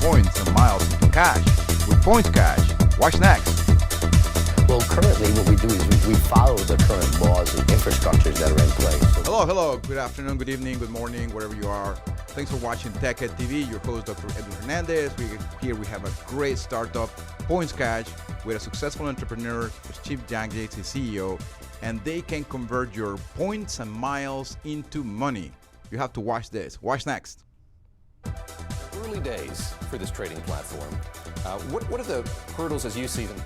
points and miles into cash with PointsKash. Watch next. Well, currently what we do is we follow the current laws and infrastructures that are in place. Hello. Good afternoon, good evening, good morning, wherever you are. Thanks for watching TechEDTV. Your host, Dr. Edwin Hernandez. Here we have a great startup, PointsKash, with a successful entrepreneur, Steve Janjic, the CEO, and they can convert your points and miles into money. You have to watch this. Watch next. Early days for this trading platform. What are the hurdles as you see them?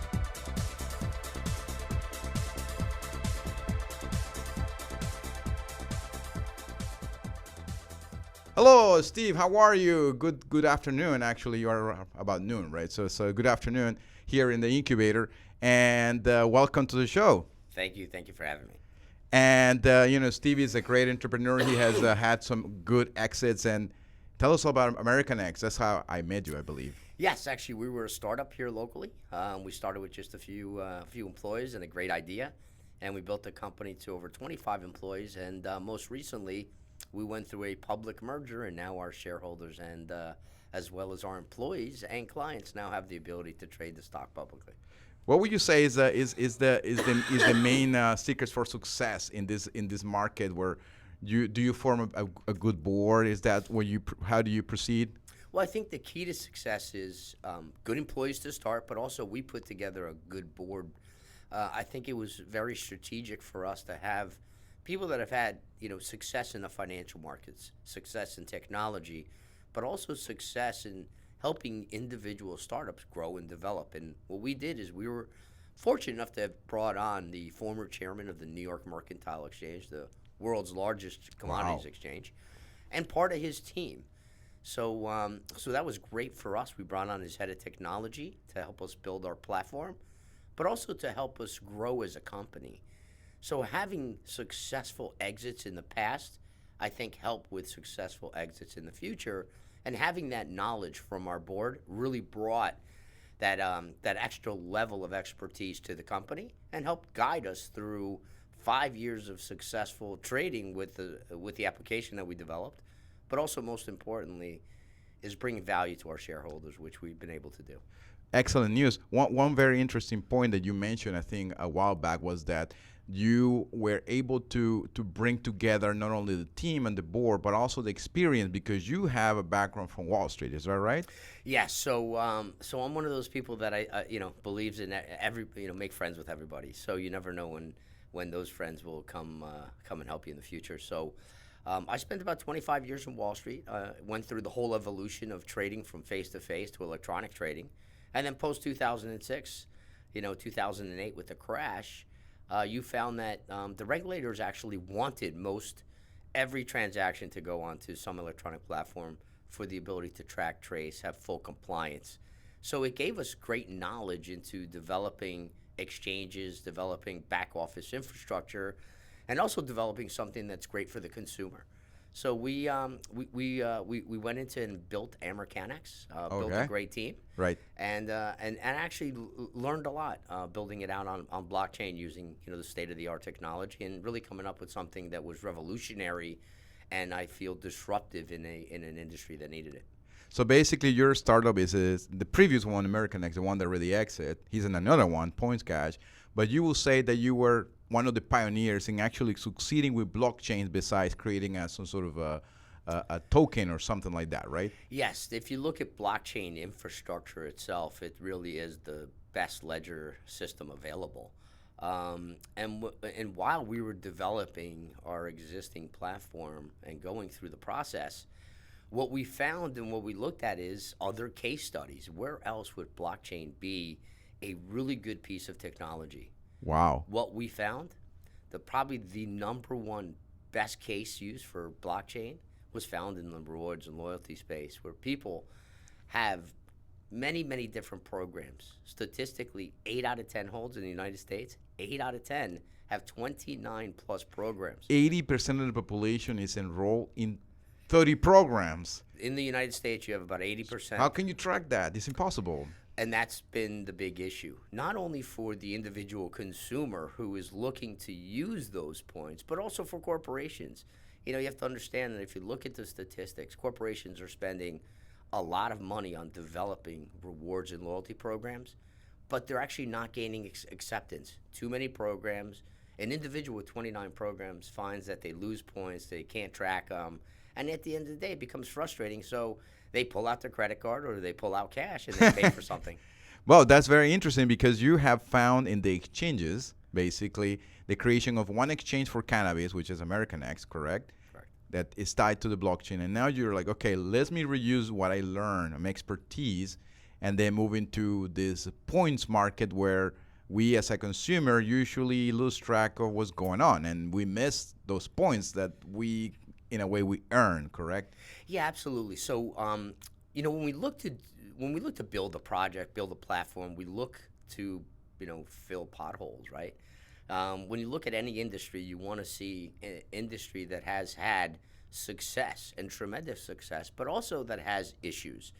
Hello, Steve. How are you? Good afternoon. Actually, you are about noon, right? So good afternoon here in the incubator, and welcome to the show. Thank you for having me. And Steve is a great entrepreneur. He has had some good exits. And tell us about American X. That's how I met you, I believe. Yes, actually, we were a startup here locally. We started with just a few employees and a great idea, and we built the company to over 25 employees. And most recently, we went through a public merger, and now our shareholders and as well as our employees and clients now have the ability to trade the stock publicly. What would you say is the main secrets for success in this market? Where do you form a good board? Is that how do you proceed? Well, I think the key to success is good employees to start, but also we put together a good board. I think it was very strategic for us to have people that have had success in the financial markets, success in technology, but also success in helping individual startups grow and develop. And what we did is we were fortunate enough to have brought on the former chairman of the New York Mercantile Exchange, the world's largest commodities exchange, and part of his team. So that was great for us. We brought on his head of technology to help us build our platform, but also to help us grow as a company. So having successful exits in the past, I think, help with successful exits in the future. And having that knowledge from our board really brought that extra level of expertise to the company and helped guide us through 5 years of successful trading with the application that we developed. But also, most importantly, is bringing value to our shareholders, which we've been able to do. Excellent news. One very interesting point that you mentioned, I think, a while back was that you were able to bring together not only the team and the board, but also the experience, because you have a background from Wall Street. Is that right? Yes. So I'm one of those people that I believes in make friends with everybody. So you never know when those friends will come and help you in the future. So I spent about 25 years in Wall Street. Went through the whole evolution of trading from face-to-face to electronic trading. And then post-2006, 2008 with the crash, you found that the regulators actually wanted every transaction to go onto some electronic platform for the ability to track, trace, have full compliance. So it gave us great knowledge into developing exchanges, developing back office infrastructure, and also developing something that's great for the consumer. So we went into and built Americanex, built a great team, right? And actually learned a lot building it out on blockchain using the state-of-the-art technology and really coming up with something that was revolutionary, and I feel disruptive in an industry that needed it. So basically, your startup is the previous one, Americanex, the one that really exit. He's in another one, PointsKash. But you will say that you were one of the pioneers in actually succeeding with blockchains, besides creating some sort of a token or something like that, right? Yes. If you look at blockchain infrastructure itself, it really is the best ledger system available. And while we were developing our existing platform and going through the process, what we found and what we looked at is other case studies. Where else would blockchain be a really good piece of technology? Wow. What we found, probably the number one best case use for blockchain was found in the rewards and loyalty space, where people have many, many different programs. Statistically, 8 out of 10 holds in the United States, 8 out of 10 have 29 plus programs. 80% of the population is enrolled in 30 programs. In the United States, you have about 80%. How can you track that? It's impossible. And that's been the big issue, not only for the individual consumer who is looking to use those points, but also for corporations. You have to understand that if you look at the statistics, corporations are spending a lot of money on developing rewards and loyalty programs, but they're actually not gaining acceptance. Too many programs. An individual with 29 programs finds that they lose points, they can't track them, and at the end of the day, it becomes frustrating. So they pull out their credit card or they pull out cash and they pay for something. Well, that's very interesting because you have found in the exchanges, basically, the creation of one exchange for cannabis, which is American X, correct? Correct. That is tied to the blockchain. And now you're like, okay, let me reuse what I learned, my expertise, and then move into this points market where we as a consumer usually lose track of what's going on, and we miss those points that we, in a way, we earn, correct? Yeah, absolutely. So, when we look to build a project, build a platform, we look to, fill potholes, right? When you look at any industry, you want to see an industry that has had success and tremendous success, but also that has issues.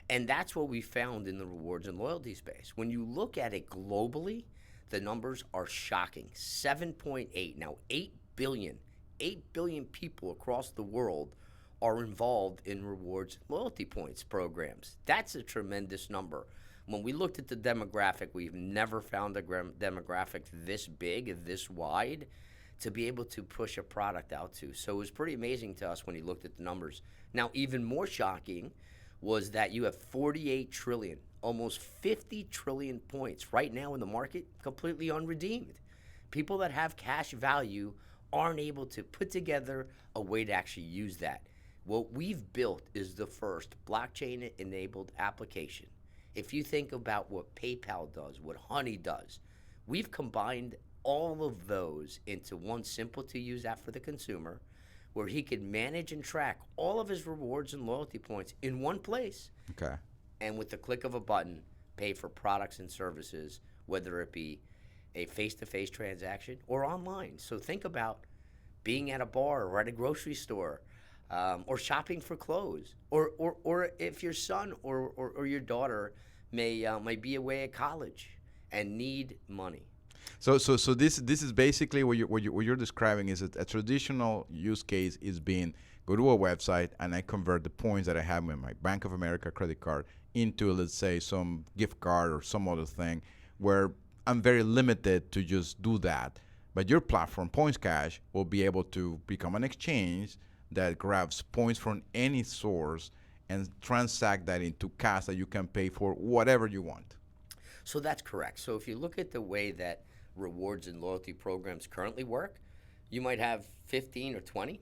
And that's what we found in the rewards and loyalty space. When you look at it globally, the numbers are shocking. 7.8, now 8 billion people across the world are involved in rewards and loyalty points programs. That's a tremendous number. When we looked at the demographic, we've never found a demographic this big, this wide, to be able to push a product out to. So it was pretty amazing to us when you looked at the numbers. Now, even more shocking was that you have 48 trillion, almost 50 trillion points right now in the market, completely unredeemed. People that have cash value aren't able to put together a way to actually use that. What we've built is the first blockchain-enabled application. If you think about what PayPal does, what Honey does, we've combined all of those into one simple-to-use app for the consumer, where he can manage and track all of his rewards and loyalty points in one place. Okay. And with the click of a button, pay for products and services, whether it be a face-to-face transaction or online. So think about being at a bar or at a grocery store, or shopping for clothes, or if your son or your daughter may be away at college and need money. So this is basically what you're describing is a traditional use case is being go to a website and I convert the points that I have in my Bank of America credit card into, let's say, some gift card or some other thing where I'm very limited to just do that. But your platform, PointsKash, will be able to become an exchange that grabs points from any source and transact that into cash that you can pay for whatever you want. So that's correct. So if you look at the way that rewards and loyalty programs currently work, you might have 15 or 20,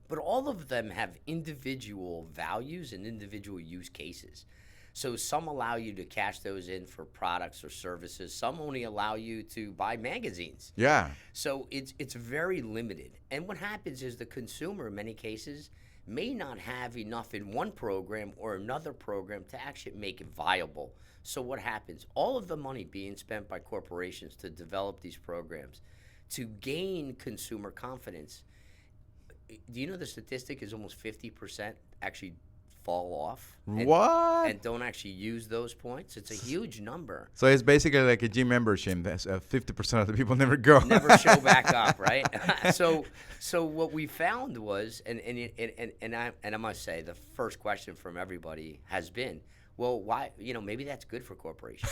but all of them have individual values and individual use cases. So some allow you to cash those in for products or services. Some only allow you to buy magazines. Yeah. So it's very limited. And what happens is the consumer, in many cases, may not have enough in one program or another program to actually make it viable. So what happens? All of the money being spent by corporations to develop these programs, to gain consumer confidence, do you know the statistic is almost 50% actually fall off? And don't actually use those points? It's a huge number. So it's basically like a gym membership. 50% of the people never go. Never show back up, right? So what we found was, and I must say, the first question from everybody has been, well, why? Maybe that's good for corporations.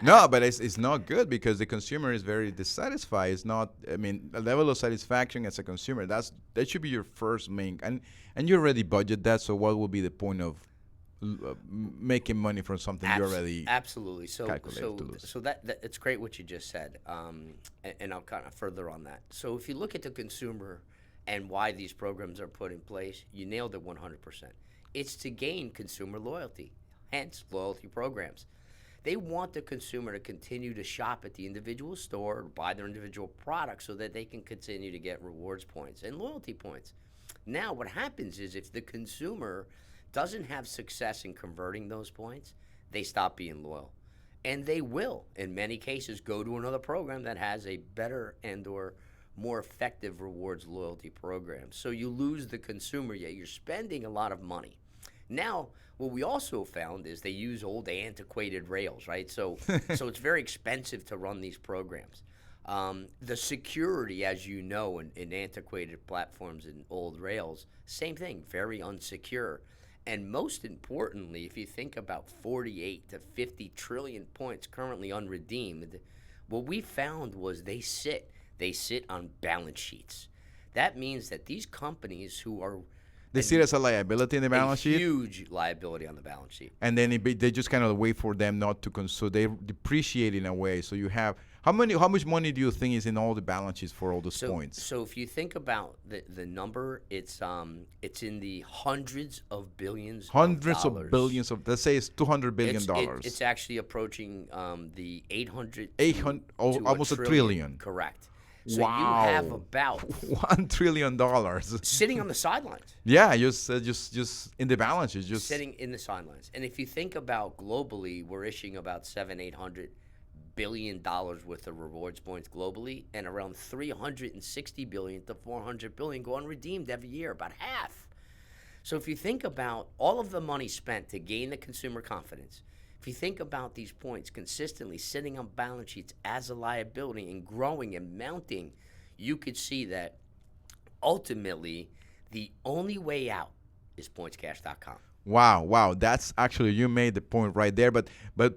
No, but it's not good because the consumer is very dissatisfied. It's not. I mean, a level of satisfaction as a consumer. That should be your first main. And you already budget that. So what will be the point of making money from something you already absolutely calculated to lose? So that it's great what you just said. And I'll kind of further on that. So if you look at the consumer and why these programs are put in place, you nailed it 100%. It's to gain consumer loyalty. Hence, loyalty programs. They want the consumer to continue to shop at the individual store or buy their individual products so that they can continue to get rewards points and loyalty points. Now, what happens is if the consumer doesn't have success in converting those points, they stop being loyal. And they will, in many cases, go to another program that has a better and or more effective rewards loyalty program. So you lose the consumer, yet you're spending a lot of money. Now, what we also found is they use old antiquated rails, right? So it's very expensive to run these programs. The security, as you know, in antiquated platforms and old rails, same thing, very unsecure. And most importantly, if you think about 48 to 50 trillion points currently unredeemed, what we found was they sit on balance sheets. That means that these companies who are They see it as a liability in the balance a sheet, huge liability on the balance sheet. and then they just kind of wait for them not to consume. They depreciate in a way. So you have how much money do you think is in all the balance sheets for all those points? So if you think about the number, it's in the hundreds of billions. Hundreds of of dollars. billions of, let's say it's $200 billion. It's actually approaching the 800. 800, almost a trillion. Correct. So Wow. you have about $1 trillion. sitting on the sidelines. Yeah, just in the balance sheet, just Sitting in the sidelines. And if you think about globally, we're issuing about $700-800 billion worth of rewards points globally, and around 360 billion to 400 billion go unredeemed every year, about half. So if you think about all of the money spent to gain the consumer confidence, if you think about these points consistently sitting on balance sheets as a liability and growing and mounting, you could see that ultimately the only way out is PointsKash.com. Wow. That's actually, you made the point right there. But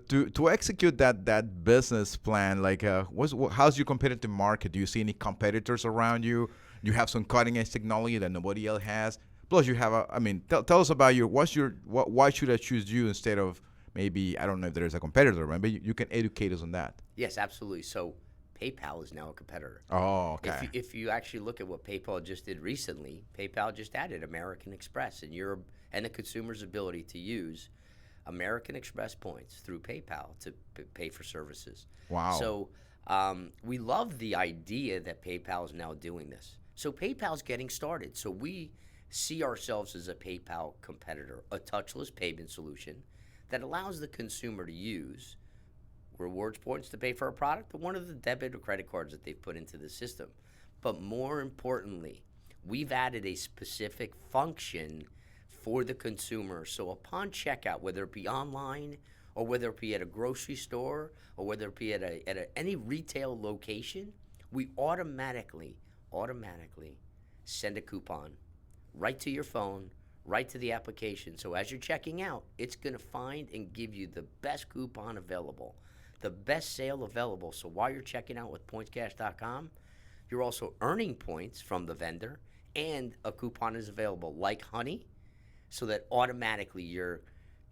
to execute that business plan, like how's your competitive market? Do you see any competitors around you? You have some cutting edge technology that nobody else has. Plus, you have tell us about why should I choose you instead of maybe, I don't know if there is a competitor, right? But you can educate us on that. Yes, absolutely. So PayPal is now a competitor. Oh, okay. If you actually look at what PayPal just did recently, PayPal just added American Express and the consumer's ability to use American Express points through PayPal to pay for services. Wow. So we love the idea that PayPal is now doing this. So PayPal's getting started. So we see ourselves as a PayPal competitor, a touchless payment solution that allows the consumer to use rewards points to pay for a product or one of the debit or credit cards that they've put into the system. But more importantly, we've added a specific function for the consumer. So upon checkout, whether it be online or whether it be at a grocery store or whether it be at any retail location, we automatically send a coupon right to your phone, right to the application. So as you're checking out, it's going to find and give you the best coupon available, the best sale available. So while you're checking out with PointsKash.com, you're also earning points from the vendor, and a coupon is available like honey, so that automatically you're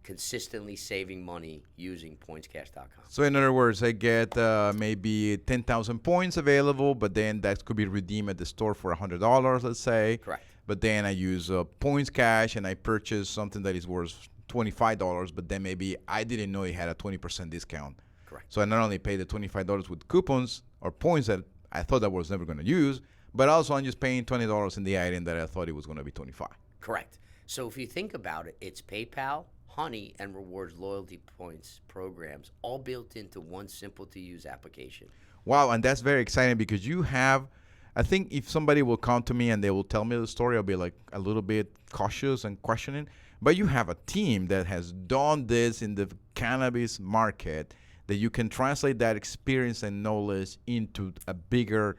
consistently saving money using PointsKash.com. So in other words, I get maybe 10,000 points available, but then that could be redeemed at the store for $100, let's say. Correct. But then I use PointsKash and I purchase something that is worth $25, but then maybe I didn't know it had a 20% discount. Correct. So I not only pay the $25 with coupons or points that I thought I was never going to use, but also I'm just paying $20 in the item that I thought it was going to be $25. Correct. So if you think about it, it's PayPal, Honey, and Rewards loyalty points programs all built into one simple-to-use application. Wow, and that's very exciting because you have, I think if somebody will come to me and they will tell me the story, I'll be like a little bit cautious and questioning. But you have a team that has done this in the cannabis market, that you can translate that experience and knowledge into a bigger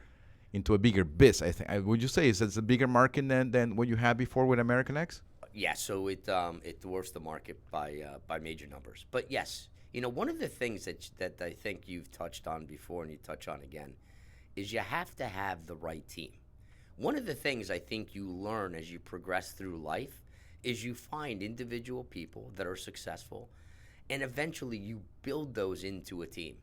biz, I think. Would you say it's a bigger market than what you had before with American X? Yeah, so it dwarfs the market by major numbers. But yes, one of the things that I think you've touched on before and you touch on again is you have to have the right team. One of the things I think you learn as you progress through life is you find individual people that are successful, and eventually you build those into a team.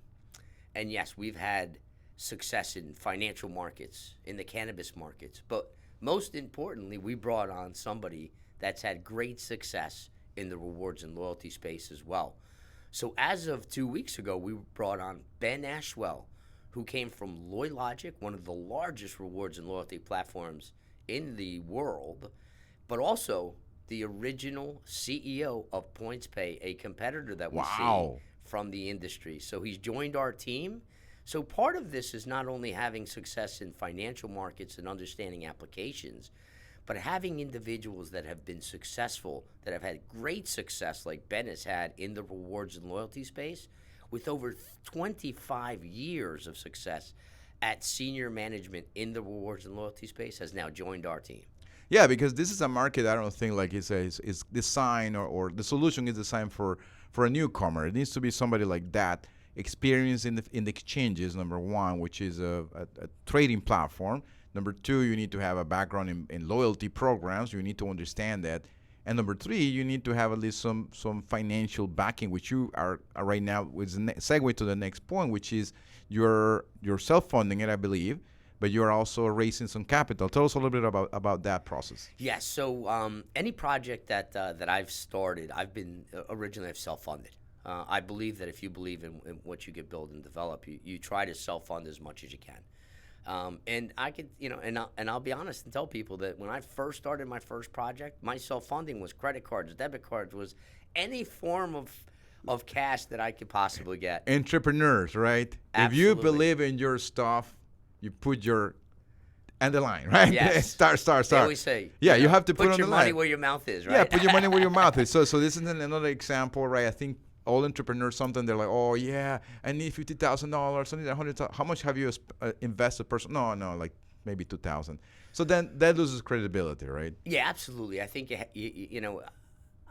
And yes, we've had success in financial markets, in the cannabis markets, but most importantly, we brought on somebody that's had great success in the rewards and loyalty space as well. So as of 2 weeks ago, we brought on Ben Ashwell, who came from LoyLogic, one of the largest rewards and loyalty platforms in the world, but also the original CEO of PointsPay, a competitor that we see from the industry. So he's joined our team. So part of this is not only having success in financial markets and understanding applications, but having individuals that have been successful, that have had great success like Ben has had in the rewards and loyalty space, with over 25 years of success at senior management in the rewards and loyalty space, has now joined our team. Yeah, because this is a market I don't think like is designed or the solution is designed for a newcomer. It needs to be somebody like that, experienced in the exchanges, number one, which is a trading platform. Number two, you need to have a background in loyalty programs. You need to understand that. And number three, you need to have at least some financial backing, which you are right now, with the segue to the next point, which is you're self-funding it, I believe, but you're also raising some capital. Tell us a little bit about that process. Yes. So any project that I've started, originally I've self-funded. I believe that if you believe in what you can build and develop, you try to self-fund as much as you can. And I could, and I'll be honest and tell people that when I first started my first project, my self-funding was credit cards, debit cards, was any form of cash that I could possibly get. Entrepreneurs, right? Absolutely. If you believe in your stuff, you put your and the line, right? Yes. Start. They always say, yeah, you have to put on your the money line. where your mouth is, right? Yeah, put your money where your mouth is. So this is another example, right? I think all entrepreneurs, sometimes they're like, oh yeah, I need $50,000, I need $100,000. How much have you invested personally? No, like maybe $2,000. So then that loses credibility, right? Yeah, absolutely. I think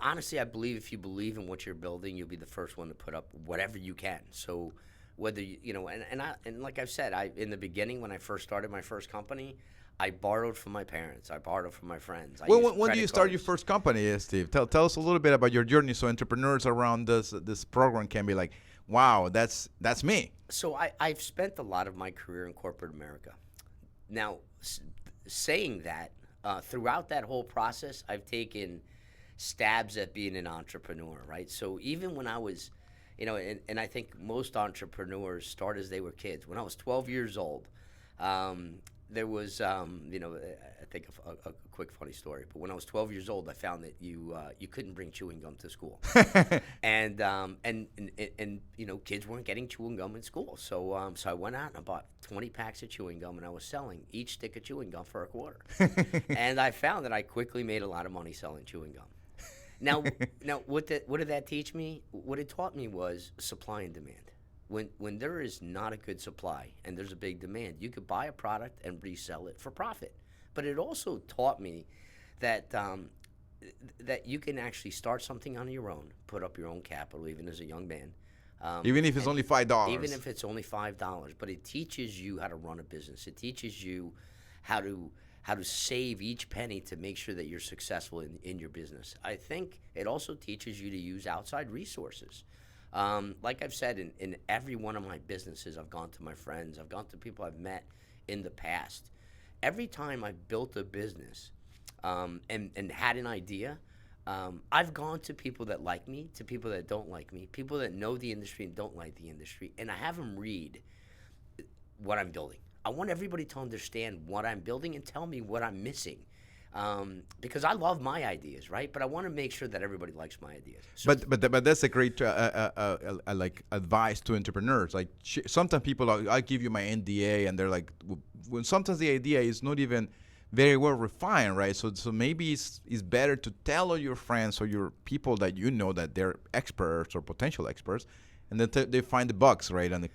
honestly, I believe if you believe in what you're building, you'll be the first one to put up whatever you can. So whether and like I've said, in the beginning when I first started my first company, I borrowed from my parents. I borrowed from my friends. When do you start your first company, Steve? Tell us a little bit about your journey, so entrepreneurs around this program can be like, wow, that's me. So I've spent a lot of my career in corporate America. Now, saying that, throughout that whole process, I've taken stabs at being an entrepreneur, right? So even when I was, and I think most entrepreneurs start as they were kids. When I was 12 years old, there was, I think a quick funny story. But when I was 12 years old, I found that you couldn't bring chewing gum to school, and kids weren't getting chewing gum in school. So I went out and I bought 20 packs of chewing gum, and I was selling each stick of chewing gum for a quarter. And I found that I quickly made a lot of money selling chewing gum. Now, what did that teach me? What it taught me was supply and demand. When there is not a good supply and there's a big demand, you could buy a product and resell it for profit. But it also taught me that that you can actually start something on your own, put up your own capital, even as a young man. Even if it's only $5. Even if it's only $5, but it teaches you how to run a business. It teaches you how to save each penny to make sure that you're successful in your business. I think it also teaches you to use outside resources. Like I've said, in every one of my businesses, I've gone to my friends, I've gone to people I've met in the past. Every time I've built a business and had an idea, I've gone to people that like me, to people that don't like me, people that know the industry and don't like the industry, and I have them read what I'm building. I want everybody to understand what I'm building and tell me what I'm missing. Because I love my ideas, right? But I want to make sure that everybody likes my ideas. So but that's a great like advice to entrepreneurs. Like sometimes people, I give you my NDA, and they're like, when sometimes the idea is not even very well refined, right? So maybe it's better to tell all your friends or your people that you know that they're experts or potential experts, and then they find the bugs, right, in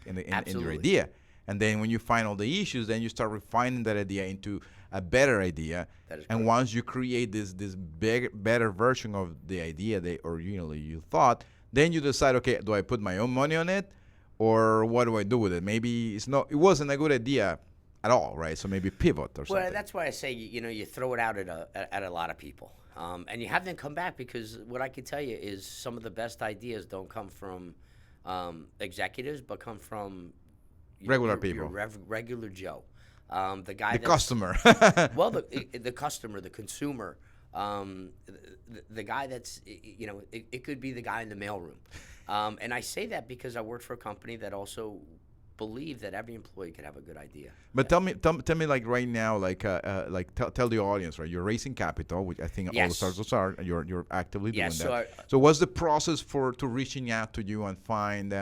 your idea. And then when you find all the issues, then you start refining that idea into a better idea. And once you create this better version of the idea that originally you thought, then you decide, okay, do I put my own money on it, or what do I do with it? Maybe it wasn't a good idea at all, right? So maybe pivot or something. Well, that's why I say you throw it out at a lot of people, and you have them come back, because what I can tell you is some of the best ideas don't come from executives, but come from regular people, regular Joe, the guy, the customer. Well, the customer, the consumer, the guy that's it could be the guy in the mailroom, and I say that because I work for a company that also believe that every employee could have a good idea. But tell me, like right now, tell the audience, right? You're raising capital, which I think all the startups are. You're actively doing that. So what's the process to reaching out to you and find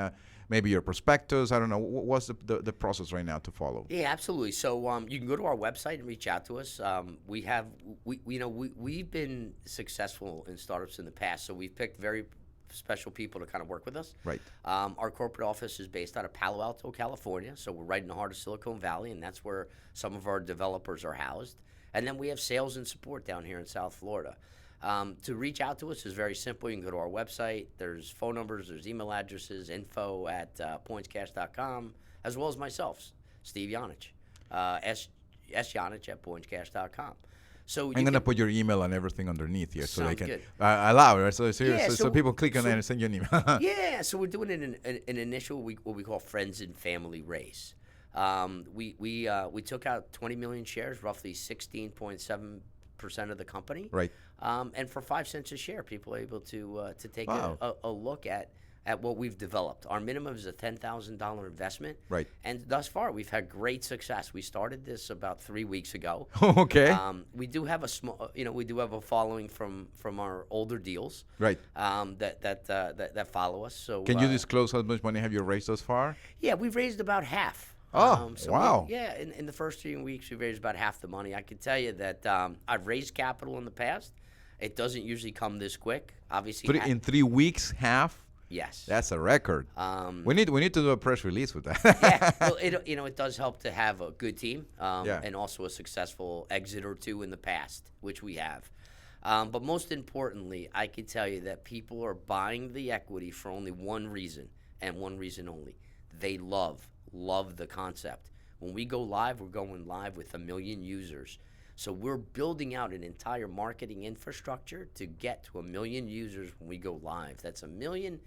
maybe your prospectus? I don't know. What's the process right now to follow? Yeah, absolutely. So you can go to our website and reach out to us. We've been successful in startups in the past, so we've picked very special people to kind of work with us. Right. Our corporate office is based out of Palo Alto, California, so we're right in the heart of Silicon Valley, and that's where some of our developers are housed. And then we have sales and support down here in South Florida. To reach out to us is very simple. You can go to our website. There's phone numbers, there's email addresses, info@pointskash.com, as well as myself, Steve Janjic, Janjic at pointskash.com. So I'm gonna put your email and everything underneath here, so they Sounds can good. allow it. So So people click on it and send you an email. Yeah, so we're doing an initial what we call friends and family race. We took out 20 million shares, roughly 16.7% of the company. Right. And for 5 cents a share, people are able to take Wow. a look at what we've developed. Our minimum is a $10,000 investment. Right. And thus far, we've had great success. We started this about 3 weeks ago. Okay. We do have a small, we do have a following from our older deals. Right. That follow us. So Can you disclose how much money have you raised thus far? Yeah, we've raised about half. Oh, wow. In the first 3 weeks, we raised about half the money. I can tell you that I've raised capital in the past. It doesn't usually come this quick. Obviously, In 3 weeks, half. Yes. That's a record. We need to do a press release with that. Yeah, well, it does help to have a good team, Yeah. and also a successful exit or two in the past, which we have. But most importantly, I can tell you that people are buying the equity for only one reason, and one reason only. They love the concept. When we go live, we're going live with 1 million users. So we're building out an entire marketing infrastructure to get to 1 million users when we go live. That's 1 million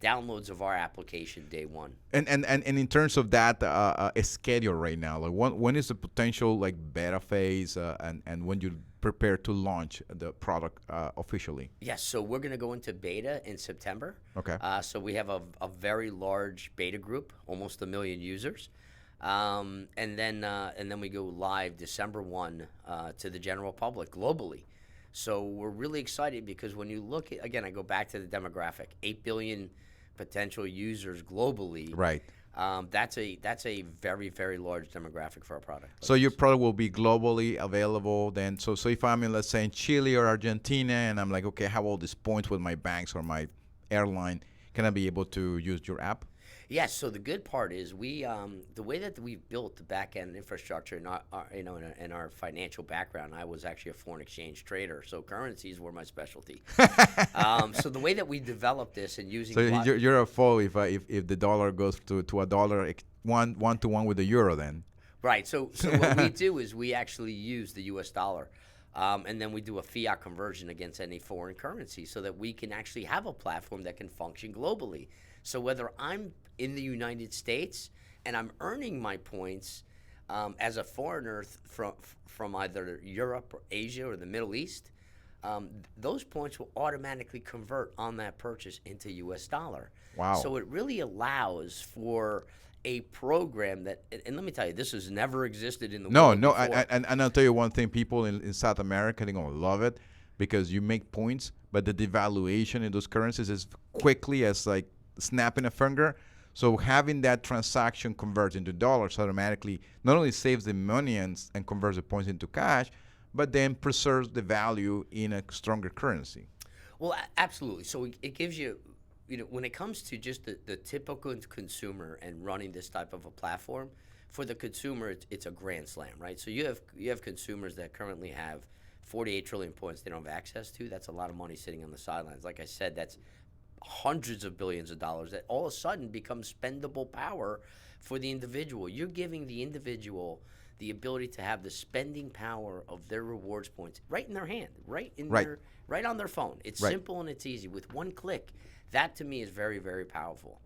downloads of our application day one. And in terms of that schedule right now, like when is the potential like beta phase, and when you prepare to launch the product officially? Yes, so we're going to go into beta in September. Okay. So we have a very large beta group, almost 1 million users. And then we go live December 1 to the general public globally. So we're really excited because when you look at, again, I go back to the demographic, 8 billion potential users globally. Right. That's a very, very large demographic for our product. So your product will be globally available then. So if I'm in, let's say, in Chile or Argentina, and I'm like, okay, I have all these points with my banks or my airline, can I be able to use your app? Yes. So the good part is we, the way that we've built the back end infrastructure in our financial background. I was actually a foreign exchange trader, so currencies were my specialty. So the way that we developed this and using So you're a fool if the dollar goes to a dollar one to one with the euro then. Right. So what we do is we actually use the U.S. dollar. And then we do a fiat conversion against any foreign currency so that we can actually have a platform that can function globally. So whether I'm in the United States and I'm earning my points as a foreigner from either Europe or Asia or the Middle East, those points will automatically convert on that purchase into U.S. dollar. Wow. So it really allows for a program that, and let me tell you, this has never existed in the world before. And I'll tell you one thing, people in South America, they're going to love it because you make points, but the devaluation in those currencies is quickly as like snapping a finger. So having that transaction convert into dollars automatically not only saves the money and converts the points into cash, but then preserves the value in a stronger currency. Well, absolutely. So it gives you, when it comes to just the typical consumer and running this type of a platform, for the consumer, it's a grand slam, right? So you have consumers that currently have 48 trillion points they don't have access to. That's a lot of money sitting on the sidelines. Like I said, that's hundreds of billions of dollars that all of a sudden become spendable power for the individual. You're giving the individual the ability to have the spending power of their rewards points right in their hand, right on their phone. It's simple and it's easy. With one click, that to me is very, very powerful.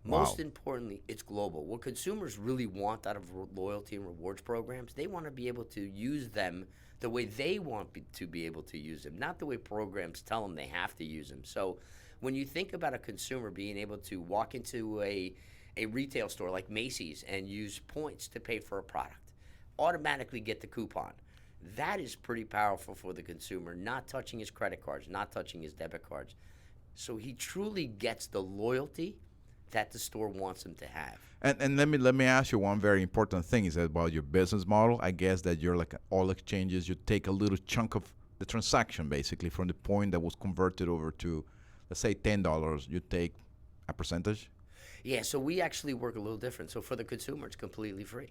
Most importantly, it's global. What consumers really want out of loyalty and rewards programs, they want to be able to use them the way they want to be able to use them, not the way programs tell them they have to use them. So when you think about a consumer being able to walk into a retail store like Macy's and use points to pay for a product, automatically get the coupon, that is pretty powerful for the consumer, not touching his credit cards, not touching his debit cards. So he truly gets the loyalty that the store wants him to have. And let me ask you one very important thing is about your business model. I guess that you're like all exchanges, you take a little chunk of the transaction basically from the point that was converted over to, let's say $10, you take a percentage? Yeah, so we actually work a little different. So for the consumer, it's completely free.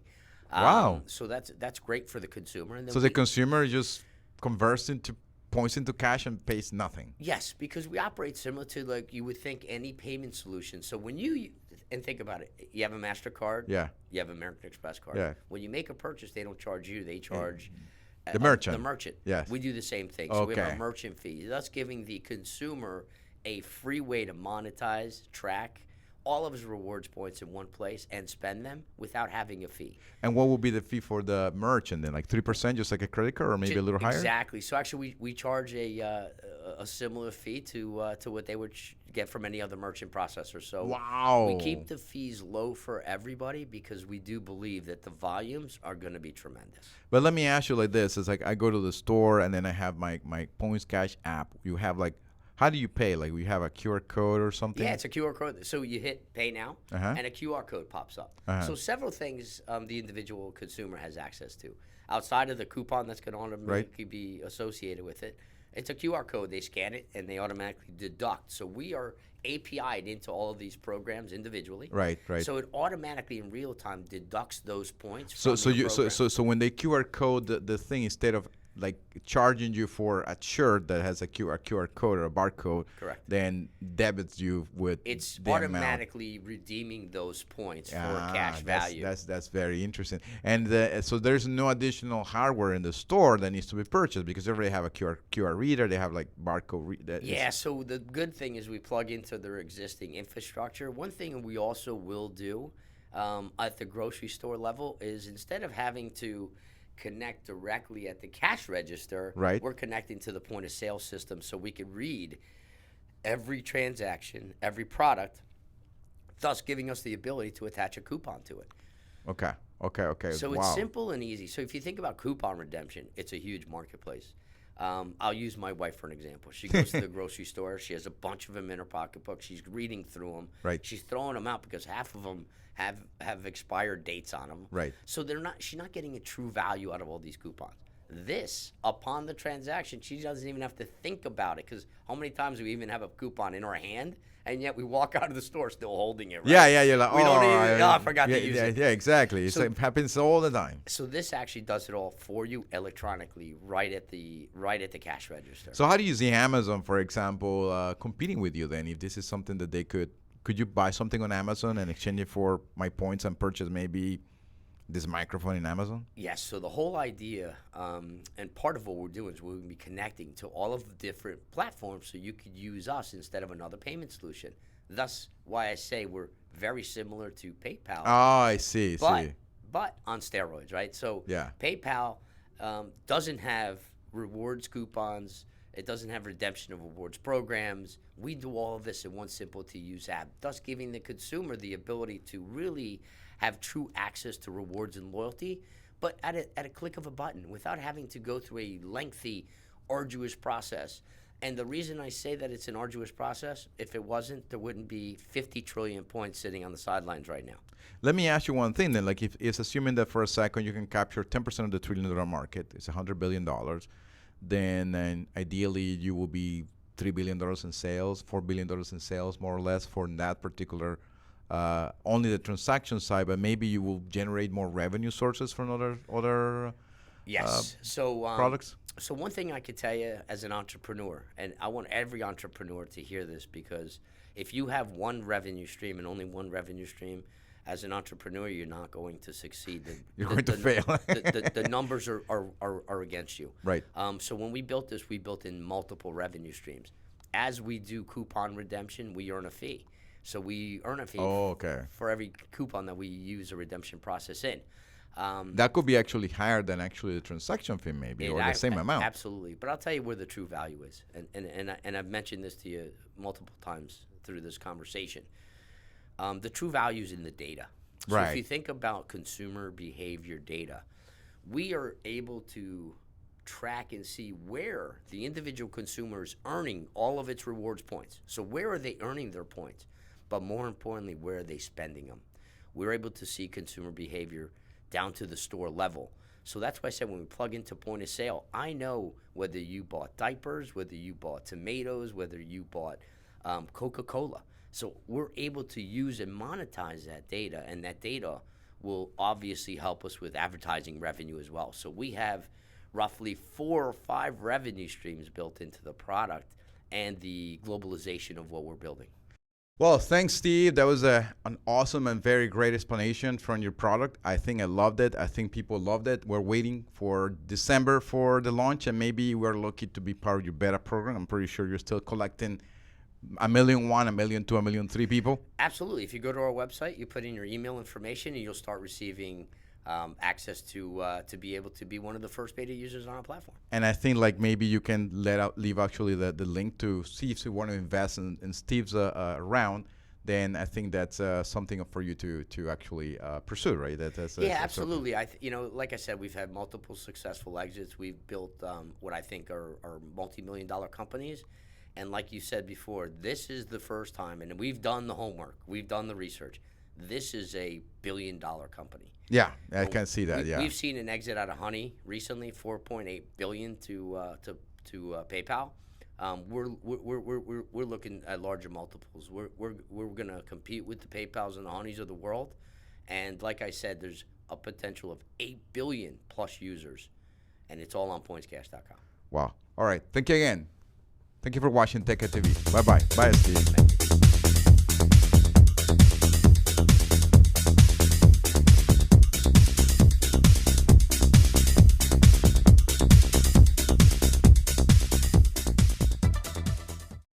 Wow. So that's great for the consumer. And then So the consumer just converts into points into cash and pays nothing. Yes, because we operate similar to like you would think any payment solution. So when and think about it, you have a MasterCard, Yeah. you have American Express card. Yeah. When you make a purchase, they don't charge you; they charge The merchant. The merchant. Yes. We do the same thing. So we have Okay. a merchant fee, thus giving the consumer a free way to monetize, track all of his rewards points in one place and spend them without having a fee. And what would be the fee for the merchant then? Like 3%, just like a credit card, or maybe a little higher? Exactly. So actually, we charge a similar fee to what they would get from any other merchant processor. So Wow. we keep the fees low for everybody because we do believe that the volumes are going to be tremendous. But let me ask you like this. It's like I go to the store and then I have my PointsKash app. You have like, how do you pay? Like we have a QR code or something? Yeah, it's a QR code. So you hit Pay Now, Uh-huh. and a QR code pops up. Uh-huh. So several things the individual consumer has access to. Outside of the coupon that's going to automatically be associated with it, it's a QR code. They scan it, and they automatically deduct. So we are API'd into all of these programs individually. Right, right. So it automatically in real time deducts those points So from your program. so when they QR code the thing, instead of like charging you for a shirt that has a QR code or a barcode, Correct. then debits you with It's the amount. automatically redeeming those points for cash that's, value. That's very interesting. And so there's no additional hardware in the store that needs to be purchased because they already have a QR reader. They have like barcode. Yeah, so the good thing is we plug into their existing infrastructure. One thing we also will do at the grocery store level is instead of having to connect directly at the cash register, Right. we're connecting to the point of sale system so we can read every transaction, every product, thus giving us the ability to attach a coupon to it. Okay. So wow. it's simple and easy. So if you think about coupon redemption, it's a huge marketplace. I'll use my wife for an example. She goes to the grocery store. She has a bunch of them in her pocketbook. She's reading through them. Right. She's throwing them out because half of them have expired dates on them. Right. So she's not getting a true value out of all these coupons. This, upon the transaction, she doesn't even have to think about it because how many times do we even have a coupon in our hand and yet we walk out of the store still holding it, right? Yeah, you're like, we don't even, I forgot to use it. Yeah, exactly. It happens all the time. So this actually does it all for you electronically right at the cash register. So how do you see Amazon, for example, competing with you then? If this is something that they could you buy something on Amazon and exchange it for my points and purchase maybe this microphone in Amazon? Yes. So the whole idea, and part of what we're doing is we'll be connecting to all of the different platforms so you could use us instead of another payment solution. Thus, why I say we're very similar to PayPal. Oh, I see. But on steroids, right? So Yeah. PayPal doesn't have rewards coupons. It doesn't have redemption of rewards programs. We do all of this in one simple-to-use app, thus giving the consumer the ability to really have true access to rewards and loyalty, but at a click of a button without having to go through a lengthy, arduous process. And the reason I say that it's an arduous process, if it wasn't, there wouldn't be 50 trillion points sitting on the sidelines right now. Let me ask you one thing then. Like if it's assuming that for a second you can capture 10% of the $1 trillion market, it's $100 billion, then ideally you will be $3 billion in sales, $4 billion in sales, more or less, for that particular, only the transaction side, but maybe you will generate more revenue sources from other Yes. products? So one thing I could tell you as an entrepreneur, and I want every entrepreneur to hear this, because if you have one revenue stream and only one revenue stream, as an entrepreneur, you're not going to succeed. You're going to fail. The numbers are against you. Right. So when we built this, we built in multiple revenue streams. As we do coupon redemption, we earn a fee. So we earn a fee for every coupon that we use a redemption process in. That could be actually higher than actually the transaction fee maybe, or the same amount. Absolutely. But I'll tell you where the true value is. And I've mentioned this to you multiple times through this conversation. The true value is in the data. So Right. if you think about consumer behavior data, we are able to track and see where the individual consumer is earning all of its rewards points. So where are they earning their points? But more importantly, where are they spending them? We're able to see consumer behavior down to the store level. So that's why I said when we plug into point of sale, I know whether you bought diapers, whether you bought tomatoes, whether you bought Coca-Cola. So we're able to use and monetize that data, and that data will obviously help us with advertising revenue as well. So we have roughly 4 or 5 revenue streams built into the product and the globalization of what we're building. Well, thanks, Steve. That was an awesome and very great explanation from your product. I think I loved it. I think people loved it. We're waiting for December for the launch, and maybe we're lucky to be part of your beta program. I'm pretty sure you're still collecting 1 million, 1 million, 2, 1 million, 3 people. Absolutely. If you go to our website, you put in your email information, and you'll start receiving access to be able to be one of the first beta users on our platform. And I think like maybe you can leave actually the link to see if you want to invest in Steve's round. Then I think that's something for you to actually pursue, right? That's absolutely. Like I said, we've had multiple successful exits. We've built what I think are multi-million-dollar companies. And like you said before, this is the first time, and we've done the homework, we've done the research. This is a billion-dollar company. Yeah, I can see that. We've seen an exit out of Honey recently, $4.8 billion to PayPal. We're looking at larger multiples. We're going to compete with the PayPals and the Honeys of the world, and like I said, there's a potential of 8 billion plus users, and it's all on PointsKash.com. Wow. All right. Thank you again. Thank you for watching TechEDTV. Bye bye. Bye, Steve.